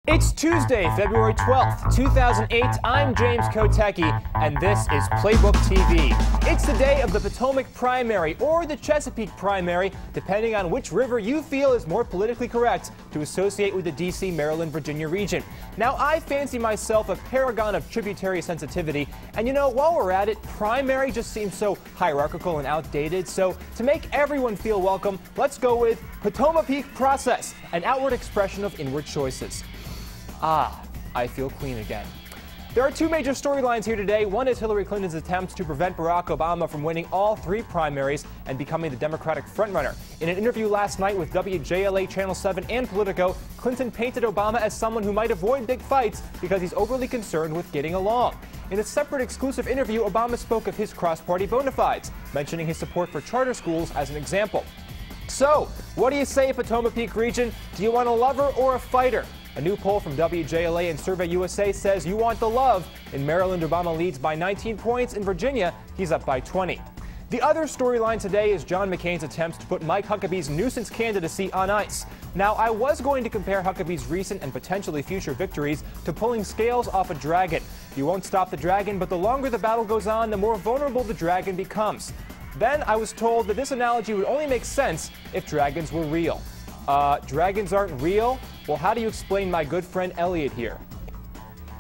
It's Tuesday, February 12th, 2008. I'm James Kotecki, and this is Playbook TV. It's the day of the Potomac primary, or the Chesapeake primary, depending on which river you feel is more politically correct to associate with the D.C., Maryland, Virginia region. Now, I fancy myself a paragon of tributary sensitivity, and you know, while we're at it, primary just seems so hierarchical and outdated, so to make everyone feel welcome, let's go with Potomac process, an outward expression of inward choices. Ah, I feel clean again. There are two major storylines here today. One is Hillary Clinton's attempts to prevent Barack Obama from winning all three primaries and becoming the Democratic frontrunner. In an interview last night with WJLA Channel 7 and Politico, Clinton painted Obama as someone who might avoid big fights because he's overly concerned with getting along. In a separate exclusive interview, Obama spoke of his cross-party bona fides, mentioning his support for charter schools as an example. So, what do you say, Potomac region? Do you want a lover or a fighter? A new poll from WJLA and Survey USA says you want the love. In Maryland, Obama leads by 19 points. In Virginia, he's up by 20. The other storyline today is John McCain's attempts to put Mike Huckabee's nuisance candidacy on ice. Now, I was going to compare Huckabee's recent and potentially future victories to pulling scales off a dragon. You won't stop the dragon, but the longer the battle goes on, the more vulnerable the dragon becomes. Then I was told that this analogy would only make sense if dragons were real. Dragons aren't real? Well, how do you explain my good friend Elliot here?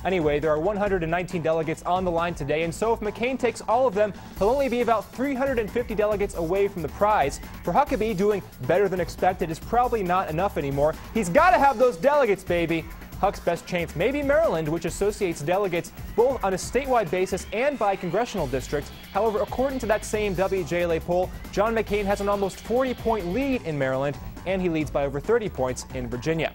Anyway, there are 119 delegates on the line today, and so if McCain takes all of them, he'll only be about 350 delegates away from the prize. For Huckabee, doing better than expected is probably not enough anymore. He's got to have those delegates, baby. Huck's best chance may be Maryland, which associates delegates both on a statewide basis and by congressional district. However, according to that same WJLA poll, John McCain has an almost 40-point lead in Maryland, and he leads by over 30 points in Virginia.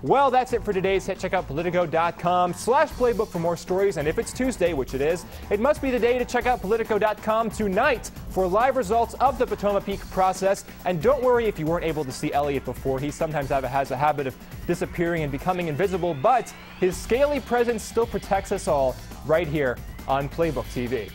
Well, that's it for today's hit. Check out Politico.com/playbook for more stories. And if it's Tuesday, which it is, it must be the day to check out Politico.com tonight for live results of the Potomac process. And don't worry if you weren't able to see Elliot before. He sometimes has a habit of disappearing and becoming invisible, but his scaly presence still protects us all right here on Playbook TV.